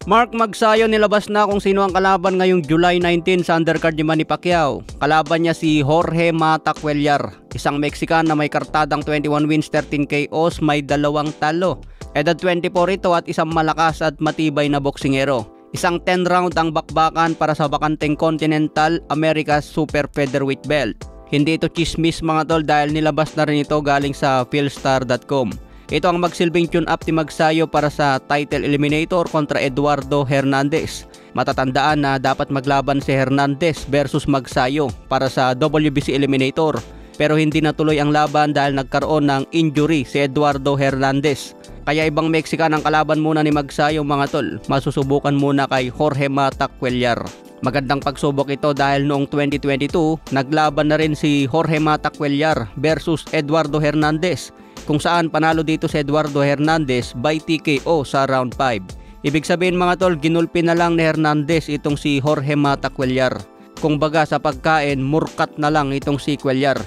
Mark Magsayo nilabas na kung sino ang kalaban ngayong July 19 sa undercard ni Manny Pacquiao. Kalaban niya si Jorge Mata Cuellar, isang Mexican na may kartadang 21 wins, 13 KOs, may 2 talo. Edad 24 ito at isang malakas at matibay na boksingero. Isang 10 round ang bakbakan para sa bakanteng Continental America Super Featherweight belt. Hindi ito chismis mga tol dahil nilabas na rin ito galing sa philstar.com. Ito ang magsilbing tune-up ni Magsayo para sa title eliminator kontra Eduardo Hernandez. Matatandaan na dapat maglaban si Hernandez versus Magsayo para sa WBC eliminator. Pero hindi natuloy ang laban dahil nagkaroon ng injury si Eduardo Hernandez. Kaya ibang Mexican ang kalaban muna ni Magsayo mga tol. Masusubukan muna kay Jorge Mata Cuellar. Magandang pagsubok ito dahil noong 2022, naglaban na rin si Jorge Mata Cuellar versus Eduardo Hernandez, kung saan panalo dito si Eduardo Hernandez by TKO sa round 5. Ibig sabihin mga tol, ginulpi na lang ni Hernandez itong si Jorge Mata Cuellar. Kung baga sa pagkain, murkat na lang itong si Cuellar.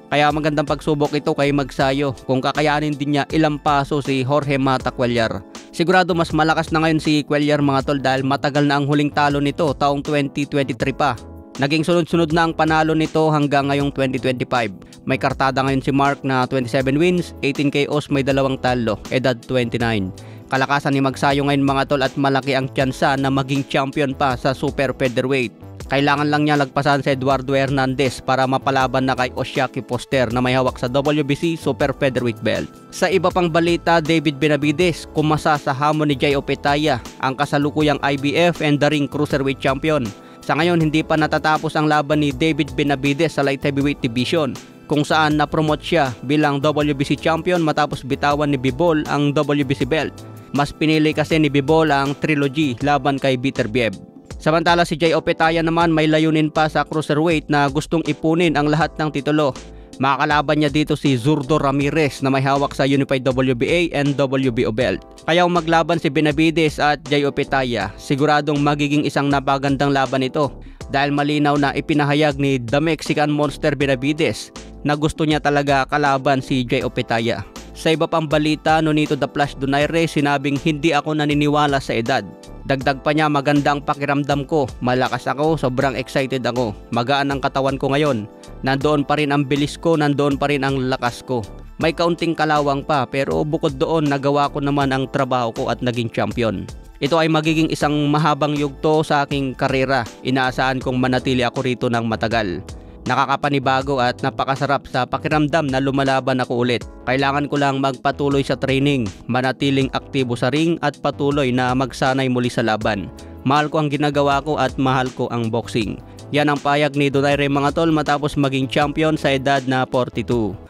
Kaya magandang pagsubok ito kay Magsayo kung kakayanin din niya ilang paso si Jorge Mata Cuellar. Sigurado mas malakas na ngayon si Cuellar mga tol dahil matagal na ang huling talo nito taong 2023 pa. Naging sunod-sunod na ang panalo nito hanggang ngayong 2025. May kartada ngayon si Mark na 27 wins, 18 KOs, may 2 talo, edad 29. Kalakasan ni Magsayo ngayon mga tol at malaki ang tsansa na maging champion pa sa super featherweight. Kailangan lang niya lagpasan si Eduardo Hernandez para mapalaban na kay Oshaky Foster na may hawak sa WBC Super Featherweight belt. Sa iba pang balita, David Benavides kumasa sa hamon ni Jai Opetaia, ang kasalukuyang IBF and the Ring Cruiserweight Champion. Sa ngayon, hindi pa natatapos ang laban ni David Benavides sa light heavyweight division, kung saan napromote siya bilang WBC Champion matapos bitawan ni Bivol ang WBC belt. Mas pinili kasi ni Bivol ang trilogy laban kay Beterbiev. Samantala si Jai Opetaia naman may layunin pa sa cruiserweight na gustong ipunin ang lahat ng titulo. Makakalaban niya dito si Zurdo Ramirez na may hawak sa Unified WBA and WBO belt. Kaya kung maglaban si Benavides at Jai Opetaia, siguradong magiging isang napagandang laban ito dahil malinaw na ipinahayag ni The Mexican Monster Benavides na gusto niya talaga kalaban si Jai Opetaia. Sa iba pang balita, Nonito The Flash Donaire sinabing hindi ako naniniwala sa edad. Dagdag pa niya, magandang pakiramdam ko, malakas ako, sobrang excited ako, magaan ang katawan ko ngayon, nandoon pa rin ang bilis ko, nandoon pa rin ang lakas ko. May kaunting kalawang pa pero bukod doon nagawa ko naman ang trabaho ko at naging champion. Ito ay magiging isang mahabang yugto sa aking karera, inaasahan kong manatili ako rito ng matagal. Nakakapanibago at napakasarap sa pakiramdam na lumalaban ako ulit. Kailangan ko lang magpatuloy sa training, manatiling aktibo sa ring at patuloy na magsanay muli sa laban. Mahal ko ang ginagawa ko at mahal ko ang boxing. Yan ang payag ni Donaire mga tol matapos maging champion sa edad na 42.